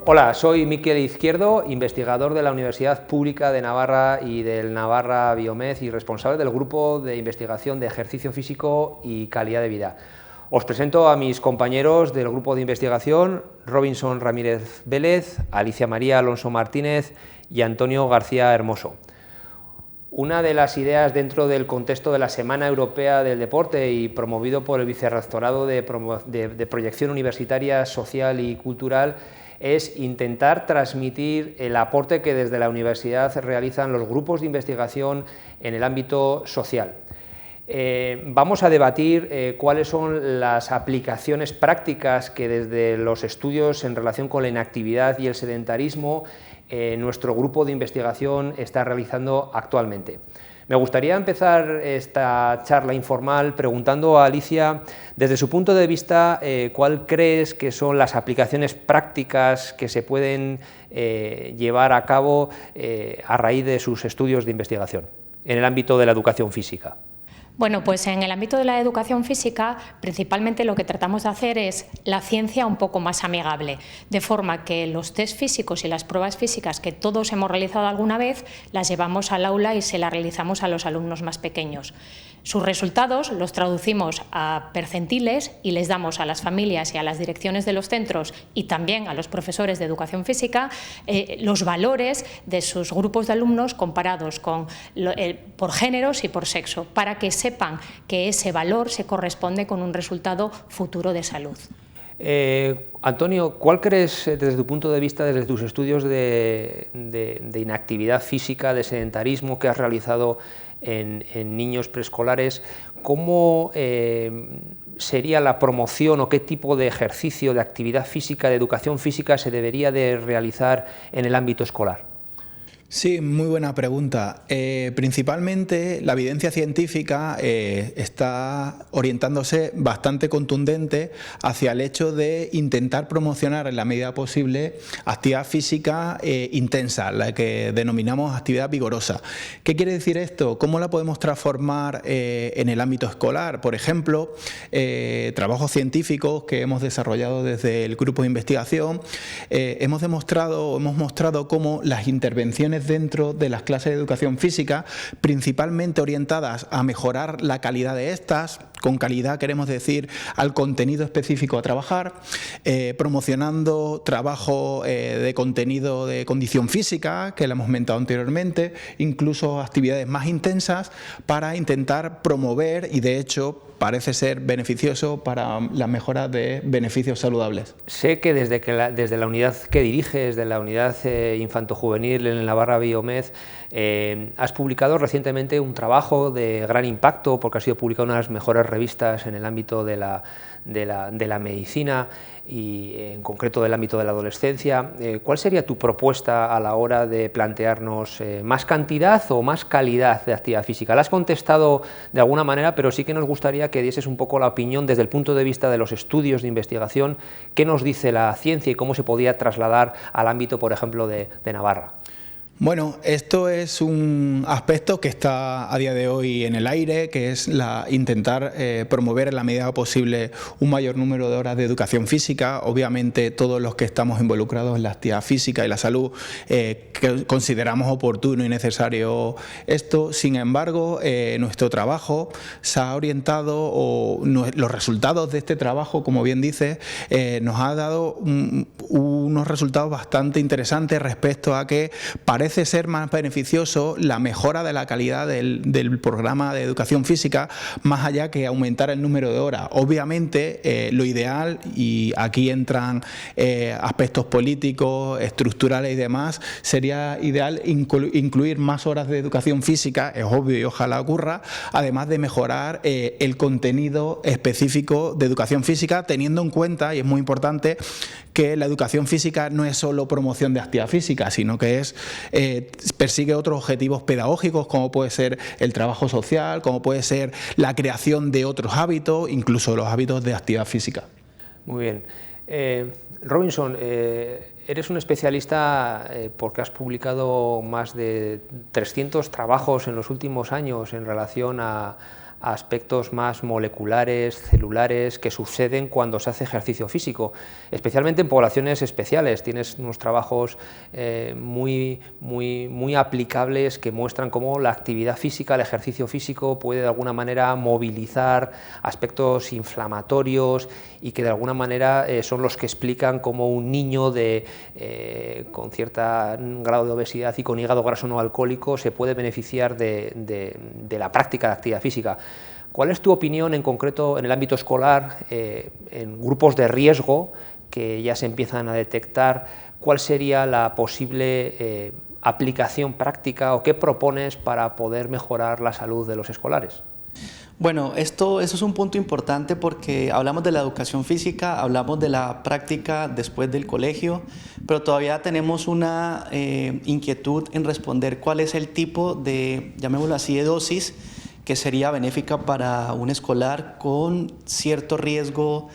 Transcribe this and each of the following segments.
Hola, soy Miquel Izquierdo, investigador de la Universidad Pública de Navarra y del Navarra Biomed y responsable del grupo de investigación de ejercicio físico y calidad de vida. Os presento a mis compañeros del grupo de investigación, Robinson Ramírez Vélez, Alicia María Alonso Martínez y Antonio García Hermoso. Una de las ideas dentro del contexto de la Semana Europea del Deporte y promovido por el Vicerrectorado de Proyección Universitaria Social y Cultural es intentar transmitir el aporte que desde la universidad realizan los grupos de investigación en el ámbito social. Vamos a debatir cuáles son las aplicaciones prácticas que desde los estudios en relación con la inactividad y el sedentarismo nuestro grupo de investigación está realizando actualmente. Me gustaría empezar esta charla informal preguntando a Alicia, desde su punto de vista, ¿cuál crees que son las aplicaciones prácticas que se pueden llevar a cabo a raíz de sus estudios de investigación en el ámbito de la educación física? Bueno, pues en el ámbito de la educación física, principalmente lo que tratamos de hacer es la ciencia un poco más amigable, de forma que los test físicos y las pruebas físicas que todos hemos realizado alguna vez, las llevamos al aula y se las realizamos a los alumnos más pequeños. Sus resultados los traducimos a percentiles y les damos a las familias y a las direcciones de los centros y también a los profesores de educación física los valores de sus grupos de alumnos comparados por géneros y por sexo, para que sepan que ese valor se corresponde con un resultado futuro de salud. Antonio, ¿cuál crees, desde tu punto de vista, desde tus estudios de inactividad física, de sedentarismo que has realizado en niños preescolares, cómo sería la promoción o qué tipo de ejercicio, de actividad física, de educación física se debería de realizar en el ámbito escolar? Sí, muy buena pregunta. Principalmente la evidencia científica está orientándose bastante contundente hacia el hecho de intentar promocionar en la medida posible actividad física intensa, la que denominamos actividad vigorosa. ¿Qué quiere decir esto? ¿Cómo la podemos transformar en el ámbito escolar? Por ejemplo, trabajos científicos que hemos desarrollado desde el grupo de investigación, hemos mostrado cómo las intervenciones dentro de las clases de educación física, principalmente orientadas a mejorar la calidad de estas, con calidad queremos decir al contenido específico a trabajar, promocionando trabajo de contenido de condición física, que lo hemos comentado anteriormente, incluso actividades más intensas para intentar promover y de hecho parece ser beneficioso para la mejora de beneficios saludables. Sé que desde la unidad que diriges, de la unidad infantojuvenil en el Navarra Biomed, has publicado recientemente un trabajo de gran impacto porque ha sido publicado en una de las mejores revistas en el ámbito de la medicina y en concreto del ámbito de la adolescencia. ¿Cuál sería tu propuesta a la hora de plantearnos más cantidad o más calidad de actividad física? La has contestado de alguna manera, pero sí que nos gustaría que dieses un poco la opinión desde el punto de vista de los estudios de investigación, qué nos dice la ciencia y cómo se podía trasladar al ámbito, por ejemplo, de Navarra. Bueno, esto es un aspecto que está a día de hoy en el aire, que es intentar promover en la medida posible un mayor número de horas de educación física. Obviamente todos los que estamos involucrados en la actividad física y la salud que consideramos oportuno y necesario esto. Sin embargo, nuestro trabajo se ha orientado, o los resultados de este trabajo, como bien dices, nos ha dado unos resultados bastante interesantes respecto a que parece ser más beneficioso la mejora de la calidad del programa de educación física, más allá que aumentar el número de horas. Obviamente, lo ideal, y aquí entran aspectos políticos, estructurales y demás, sería ideal incluir más horas de educación física, es obvio y ojalá ocurra, además de mejorar el contenido específico de educación física, teniendo en cuenta, y es muy importante, que la educación física no es solo promoción de actividad física, sino que persigue otros objetivos pedagógicos, como puede ser el trabajo social, como puede ser la creación de otros hábitos, incluso los hábitos de actividad física. Muy bien. Robinson, eres un especialista porque has publicado más de 300 trabajos en los últimos años en relación a aspectos más moleculares, celulares, que suceden cuando se hace ejercicio físico, especialmente en poblaciones especiales. Tienes unos trabajos muy aplicables que muestran cómo la actividad física, el ejercicio físico puede de alguna manera movilizar aspectos inflamatorios y que de alguna manera son los que explican cómo un niño con cierto grado de obesidad y con hígado graso no alcohólico se puede beneficiar de la práctica de actividad física. ¿Cuál es tu opinión en concreto en el ámbito escolar, en grupos de riesgo que ya se empiezan a detectar? ¿Cuál sería la posible aplicación práctica o qué propones para poder mejorar la salud de los escolares? Bueno, eso es un punto importante porque hablamos de la educación física, hablamos de la práctica después del colegio, pero todavía tenemos una inquietud en responder cuál es el tipo de, llamémoslo así, de dosis que sería benéfica para un escolar con cierto riesgo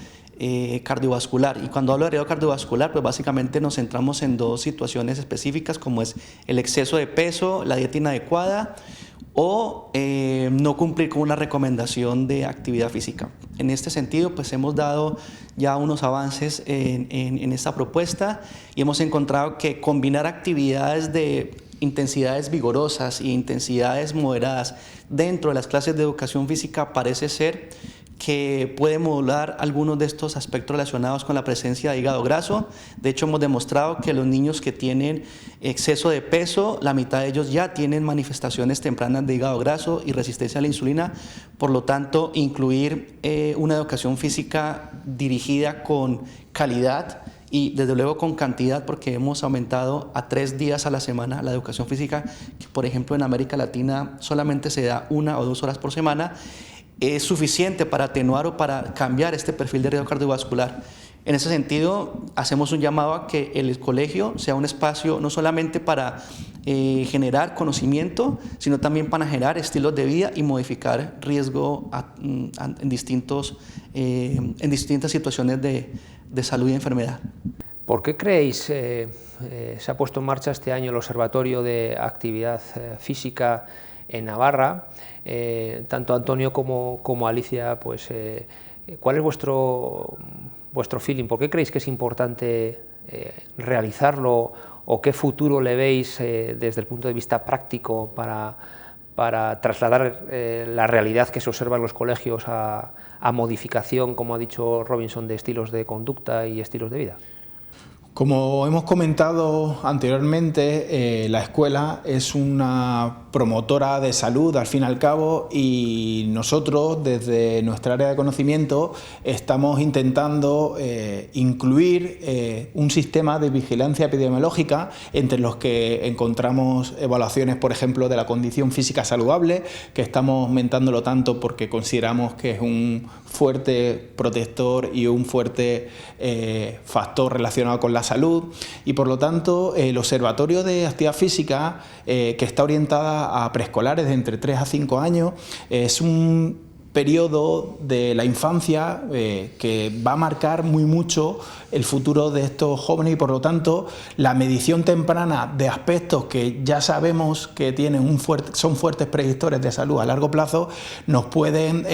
cardiovascular. Y cuando hablo de riesgo cardiovascular, pues básicamente nos centramos en dos situaciones específicas, como es el exceso de peso, la dieta inadecuada o no cumplir con una recomendación de actividad física. En este sentido, pues hemos dado ya unos avances en esta propuesta y hemos encontrado que combinar actividades de intensidades vigorosas y intensidades moderadas dentro de las clases de educación física parece ser que puede modular algunos de estos aspectos relacionados con la presencia de hígado graso. De hecho, hemos demostrado que los niños que tienen exceso de peso, la mitad de ellos ya tienen manifestaciones tempranas de hígado graso y resistencia a la insulina. Por lo tanto, incluir una educación física dirigida con calidad y desde luego con cantidad, porque hemos aumentado a 3 días a la semana la educación física, que por ejemplo en América Latina solamente se da 1 o 2 horas por semana, es suficiente para atenuar o para cambiar este perfil de riesgo cardiovascular. En ese sentido, hacemos un llamado a que el colegio sea un espacio no solamente para generar conocimiento, sino también para generar estilos de vida y modificar riesgo en distintas situaciones de salud y enfermedad. ¿Por qué creéis se ha puesto en marcha este año el Observatorio de Actividad Física en Navarra? Tanto Antonio como Alicia, pues, ¿cuál es vuestro feeling? ¿Por qué creéis que es importante realizarlo o qué futuro le veis desde el punto de vista práctico para trasladar la realidad que se observa en los colegios a modificación, como ha dicho Robinson, de estilos de conducta y estilos de vida? Como hemos comentado anteriormente, la escuela es una promotora de salud al fin y al cabo y nosotros desde nuestra área de conocimiento estamos intentando incluir un sistema de vigilancia epidemiológica entre los que encontramos evaluaciones, por ejemplo, de la condición física saludable, que estamos aumentándolo tanto porque consideramos que es un fuerte protector y un fuerte factor relacionado con la salud, y por lo tanto el Observatorio de Actividad Física, que está orientada a preescolares de entre 3 a 5 años, es un periodo de la infancia que va a marcar muy mucho el futuro de estos jóvenes y por lo tanto la medición temprana de aspectos que ya sabemos que tienen son fuertes predictores de salud a largo plazo nos pueden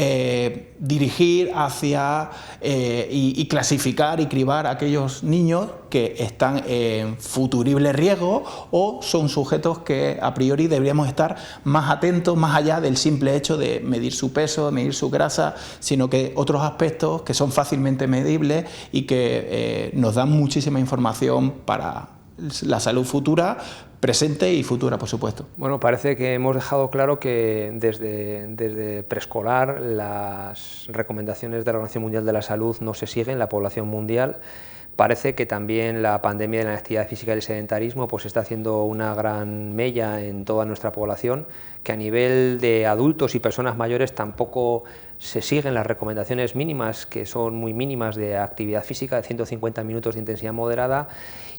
dirigir hacia y clasificar y cribar a aquellos niños que están en futurible riesgo o son sujetos que a priori deberíamos estar más atentos, más allá del simple hecho de medir su peso, medir su grasa, sino que otros aspectos que son fácilmente medibles y que nos dan muchísima información para la salud futura, presente y futura, por supuesto. Bueno, parece que hemos dejado claro que desde preescolar las recomendaciones de la Organización Mundial de la Salud no se siguen en la población mundial. Parece que también la pandemia de la inactividad física y el sedentarismo pues está haciendo una gran mella en toda nuestra población, que a nivel de adultos y personas mayores tampoco se siguen las recomendaciones mínimas, que son muy mínimas, de actividad física de 150 minutos de intensidad moderada,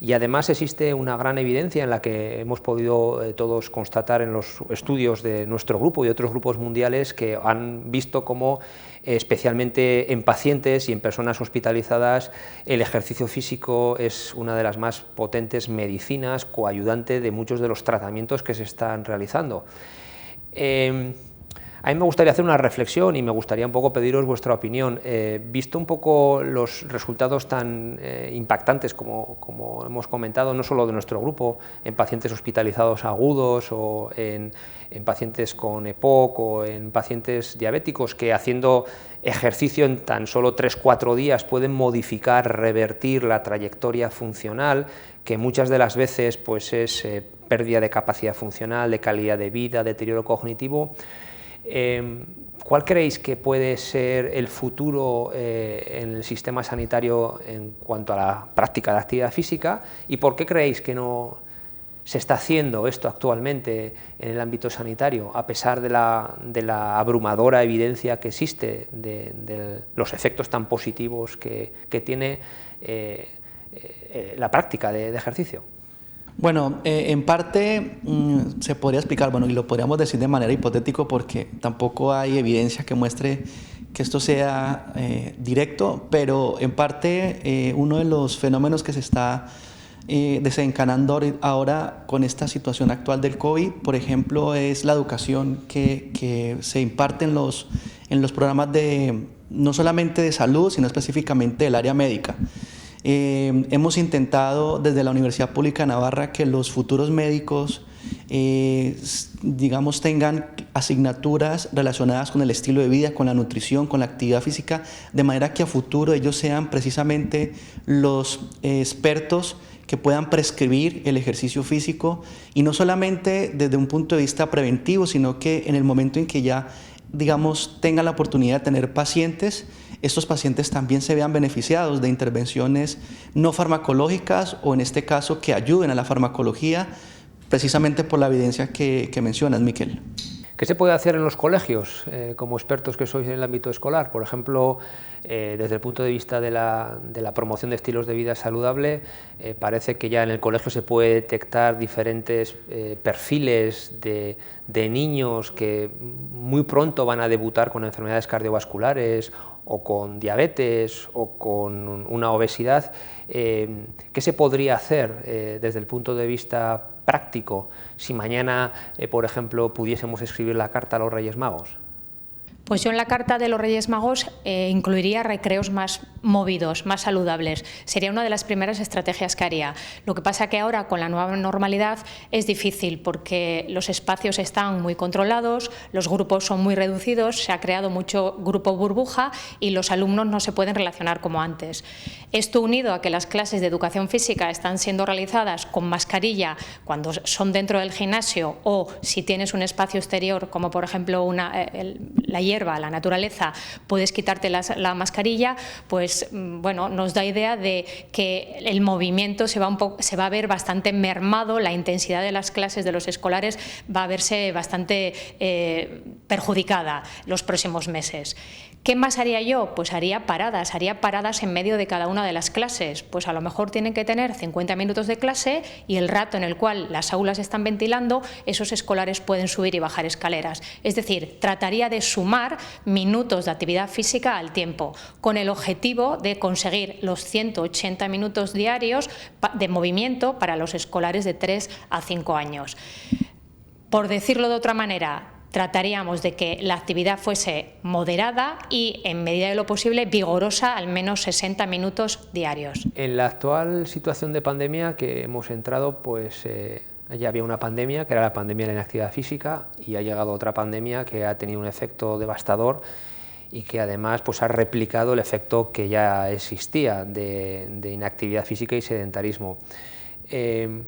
y además existe una gran evidencia en la que hemos podido todos constatar en los estudios de nuestro grupo y otros grupos mundiales que han visto cómo especialmente en pacientes y en personas hospitalizadas el ejercicio físico es una de las más potentes medicinas coayudante de muchos de los tratamientos que se están realizando. A mí me gustaría hacer una reflexión y me gustaría un poco pediros vuestra opinión. Visto un poco los resultados tan impactantes como hemos comentado, no solo de nuestro grupo, en pacientes hospitalizados agudos o en pacientes con EPOC o en pacientes diabéticos que haciendo ejercicio en tan solo 3-4 días pueden modificar, revertir la trayectoria funcional, que muchas de las veces pues, es pérdida de capacidad funcional, de calidad de vida, deterioro cognitivo. ¿Cuál creéis que puede ser el futuro en el sistema sanitario en cuanto a la práctica de actividad física y por qué creéis que no se está haciendo esto actualmente en el ámbito sanitario, a pesar de la abrumadora evidencia que existe de los efectos tan positivos que tiene la práctica de ejercicio? Bueno, en parte se podría explicar, bueno, y lo podríamos decir de manera hipotética porque tampoco hay evidencia que muestre que esto sea directo, pero en parte uno de los fenómenos que se está desencadenando ahora con esta situación actual del COVID, por ejemplo, es la educación que se imparte en los programas no solamente de salud, sino específicamente del área médica. Hemos intentado desde la Universidad Pública de Navarra que los futuros médicos digamos tengan asignaturas relacionadas con el estilo de vida, con la nutrición, con la actividad física, de manera que a futuro ellos sean precisamente los expertos que puedan prescribir el ejercicio físico y no solamente desde un punto de vista preventivo, sino que en el momento en que ya digamos tengan la oportunidad de tener pacientes, estos pacientes también se vean beneficiados de intervenciones no farmacológicas o en este caso que ayuden a la farmacología, precisamente por la evidencia que mencionas, Miquel. ¿Qué se puede hacer en los colegios como expertos que sois en el ámbito escolar? Por ejemplo, desde el punto de vista de la promoción de estilos de vida saludable, parece que ya en el colegio se puede detectar diferentes perfiles de niños que muy pronto van a debutar con enfermedades cardiovasculares o con diabetes o con una obesidad. ¿Qué se podría hacer desde el punto de vista práctico si mañana, por ejemplo, pudiésemos escribir la carta a los Reyes Magos? Pues yo en la carta de los Reyes Magos incluiría recreos más movidos, más saludables. Sería una de las primeras estrategias que haría. Lo que pasa que ahora con la nueva normalidad es difícil porque los espacios están muy controlados, los grupos son muy reducidos, se ha creado mucho grupo burbuja y los alumnos no se pueden relacionar como antes. Esto unido a que las clases de educación física están siendo realizadas con mascarilla cuando son dentro del gimnasio o si tienes un espacio exterior como por ejemplo la hierba, la naturaleza, puedes quitarte la mascarilla, pues bueno, nos da idea de que el movimiento se va a ver bastante mermado, la intensidad de las clases de los escolares va a verse bastante perjudicada los próximos meses. ¿Qué más haría yo? Pues haría paradas en medio de cada una de las clases. Pues a lo mejor tienen que tener 50 minutos de clase y el rato en el cual las aulas están ventilando, esos escolares pueden subir y bajar escaleras. Es decir, trataría de sumar minutos de actividad física al tiempo, con el objetivo de conseguir los 180 minutos diarios de movimiento para los escolares de 3 a 5 años. Por decirlo de otra manera, trataríamos de que la actividad fuese moderada y, en medida de lo posible, vigorosa, al menos 60 minutos diarios. En la actual situación de pandemia que hemos entrado, pues ya había una pandemia, que era la pandemia de la inactividad física, y ha llegado otra pandemia que ha tenido un efecto devastador y que además pues, ha replicado el efecto que ya existía de inactividad física y sedentarismo. ¿Qué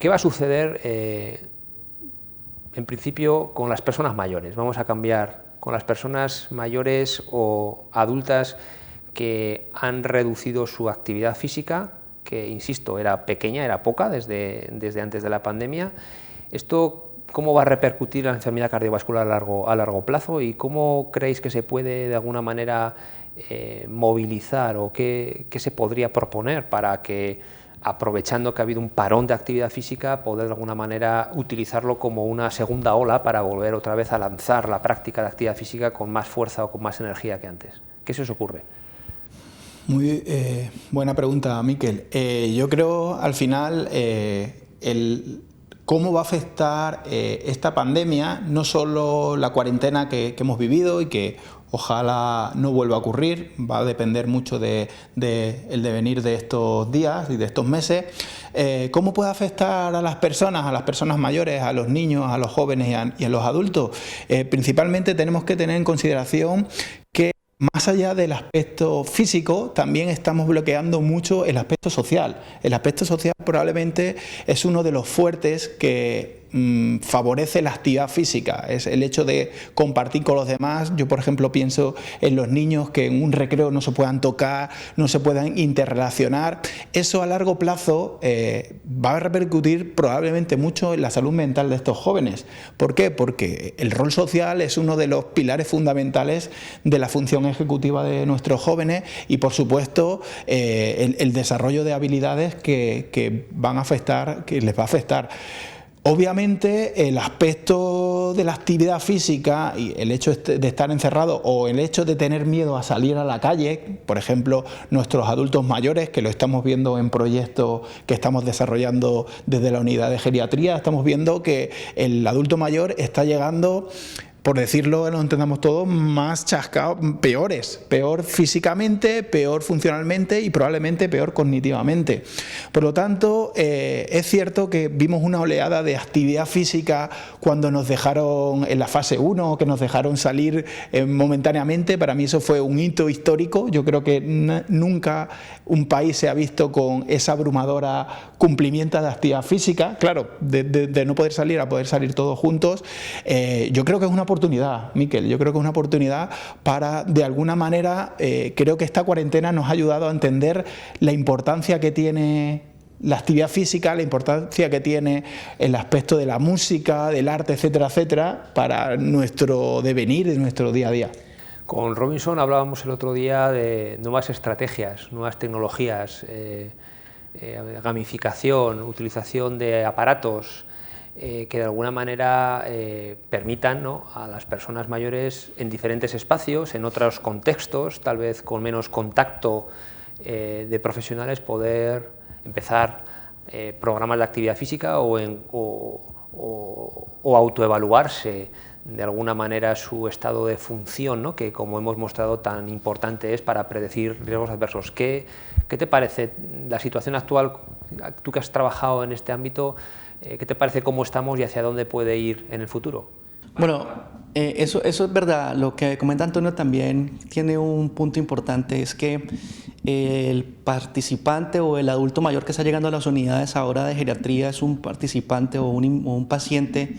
va a suceder en principio con las personas mayores? Vamos a cambiar con las personas mayores o adultas que han reducido su actividad física, que insisto, era pequeña, era poca desde antes de la pandemia. ¿Esto cómo va a repercutir en la enfermedad cardiovascular a largo plazo y cómo creéis que se puede de alguna manera movilizar o qué se podría proponer para que, aprovechando que ha habido un parón de actividad física, poder de alguna manera utilizarlo como una segunda ola para volver otra vez a lanzar la práctica de actividad física con más fuerza o con más energía que antes? ¿Qué se os ocurre? Muy buena pregunta, Miquel. Yo creo al final cómo va a afectar esta pandemia, no solo la cuarentena que hemos vivido y que ojalá no vuelva a ocurrir, va a depender mucho del devenir de estos días y de estos meses. ¿Cómo puede afectar a las personas mayores, a los niños, a los jóvenes y a los adultos? Principalmente tenemos que tener en consideración que más allá del aspecto físico, también estamos bloqueando mucho el aspecto social. El aspecto social probablemente es uno de los fuertes que favorece la actividad física, es el hecho de compartir con los demás. Yo, por ejemplo, pienso en los niños que en un recreo no se puedan tocar, no se puedan interrelacionar. Eso a largo plazo va a repercutir probablemente mucho en la salud mental de estos jóvenes. ¿Por qué? Porque el rol social es uno de los pilares fundamentales de la función ejecutiva de nuestros jóvenes y, por supuesto, el desarrollo de habilidades que van a afectar, que les va a afectar. Obviamente el aspecto de la actividad física y el hecho de estar encerrado o el hecho de tener miedo a salir a la calle, por ejemplo, nuestros adultos mayores, que lo estamos viendo en proyectos que estamos desarrollando desde la unidad de geriatría, estamos viendo que el adulto mayor está llegando, por decirlo, lo entendamos todos, más chascado, peor físicamente, peor funcionalmente y probablemente peor cognitivamente. Por lo tanto, es cierto que vimos una oleada de actividad física cuando nos dejaron en la fase 1, que nos dejaron salir momentáneamente. Para mí eso fue un hito histórico. Yo creo que nunca un país se ha visto con esa abrumadora cumplimiento de actividad física. Claro, de no poder salir a poder salir todos juntos. Yo creo que es una oportunidad, Miquel, yo creo que es una oportunidad para, de alguna manera, creo que esta cuarentena nos ha ayudado a entender la importancia que tiene la actividad física, la importancia que tiene el aspecto de la música, del arte, etcétera, etcétera, para nuestro devenir, de nuestro día a día. Con Robinson hablábamos el otro día de nuevas estrategias, nuevas tecnologías, gamificación, utilización de aparatos, que de alguna manera permitan, ¿no?, a las personas mayores en diferentes espacios, en otros contextos, tal vez con menos contacto de profesionales, poder empezar programas de actividad física o autoevaluarse de alguna manera su estado de función, ¿no?, que, como hemos mostrado, tan importante es para predecir riesgos adversos. ¿Qué te parece la situación actual, tú que has trabajado en este ámbito? ¿Qué te parece cómo estamos y hacia dónde puede ir en el futuro? Bueno, eso es verdad. Lo que comenta Antonio también tiene un punto importante, es que el participante o el adulto mayor que está llegando a las unidades ahora de geriatría es un participante o un paciente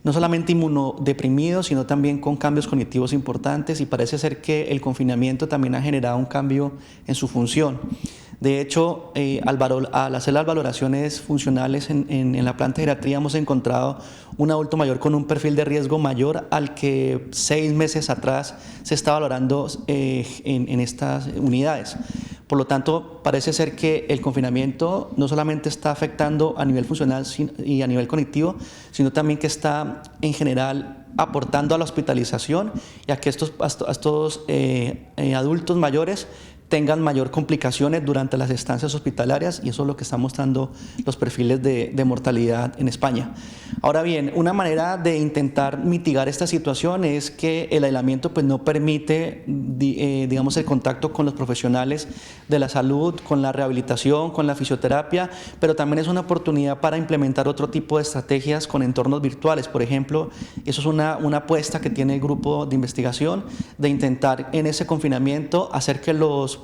no solamente inmunodeprimido, sino también con cambios cognitivos importantes, y parece ser que el confinamiento también ha generado un cambio en su función. De hecho, al hacer las valoraciones funcionales en la planta de geriatría hemos encontrado un adulto mayor con un perfil de riesgo mayor al que 6 meses atrás se está valorando en estas unidades. Por lo tanto, parece ser que el confinamiento no solamente está afectando a nivel funcional y a nivel cognitivo, sino también que está en general aportando a la hospitalización y a que estos adultos mayores tengan mayor complicaciones durante las estancias hospitalarias, y eso es lo que están mostrando los perfiles de mortalidad en España. Ahora bien, una manera de intentar mitigar esta situación es que el aislamiento pues no permite, digamos, el contacto con los profesionales de la salud, con la rehabilitación, con la fisioterapia, pero también es una oportunidad para implementar otro tipo de estrategias con entornos virtuales. Por ejemplo, eso es una apuesta que tiene el grupo de investigación, de intentar en ese confinamiento hacer que los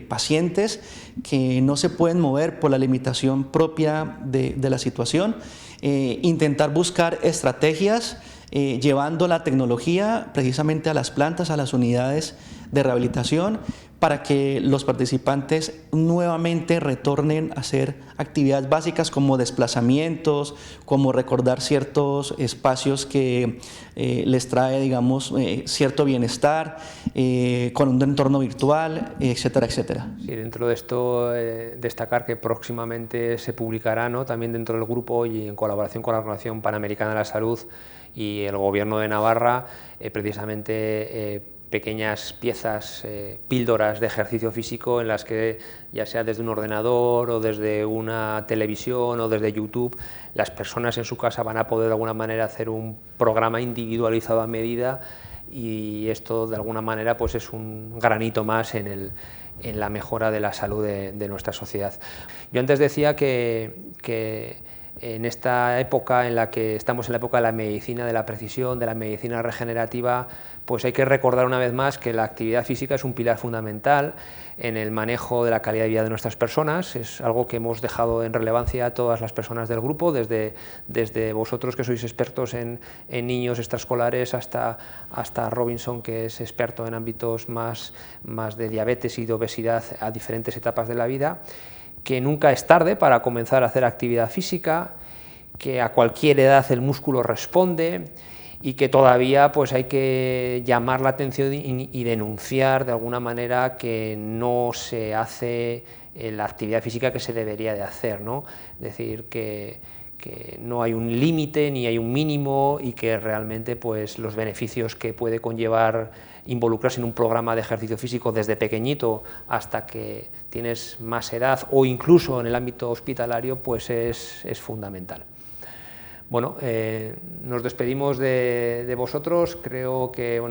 pacientes que no se pueden mover por la limitación propia de la situación, intentar buscar estrategias llevando la tecnología precisamente a las plantas, a las unidades de rehabilitación, para que los participantes nuevamente retornen a hacer actividades básicas como desplazamientos, como recordar ciertos espacios que les trae, digamos, cierto bienestar, con un entorno virtual, etcétera, etcétera. Sí, dentro de esto, destacar que próximamente se publicará, ¿no?, también dentro del grupo y en colaboración con la Organización Panamericana de la Salud y el Gobierno de Navarra, precisamente pequeñas piezas, píldoras de ejercicio físico en las que, ya sea desde un ordenador o desde una televisión o desde YouTube, las personas en su casa van a poder de alguna manera hacer un programa individualizado a medida, y esto de alguna manera pues es un granito más en la mejora de la salud de nuestra sociedad. Yo antes decía que en esta época en la que estamos, en la época de la medicina de la precisión, de la medicina regenerativa, pues hay que recordar una vez más que la actividad física es un pilar fundamental en el manejo de la calidad de vida de nuestras personas. Es algo que hemos dejado en relevancia a todas las personas del grupo, desde vosotros que sois expertos en niños extraescolares hasta Robinson, que es experto en ámbitos más de diabetes y de obesidad a diferentes etapas de la vida, que nunca es tarde para comenzar a hacer actividad física, que a cualquier edad el músculo responde, y que todavía pues hay que llamar la atención y denunciar de alguna manera que no se hace la actividad física que se debería de hacer, ¿no? Es decir, que no hay un límite ni hay un mínimo, y que realmente pues los beneficios que puede conllevar involucrarse en un programa de ejercicio físico desde pequeñito hasta que tienes más edad, o incluso en el ámbito hospitalario, pues es fundamental. Bueno, nos despedimos de vosotros. Creo que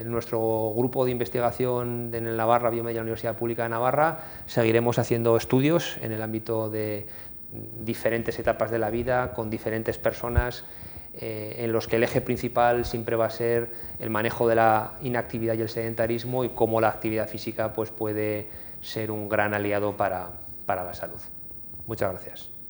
nuestro grupo de investigación en Navarra Biomed de la Universidad Pública de Navarra seguiremos haciendo estudios en el ámbito de diferentes etapas de la vida, con diferentes personas, en los que el eje principal siempre va a ser el manejo de la inactividad y el sedentarismo, y cómo la actividad física pues puede ser un gran aliado para la salud. Muchas gracias.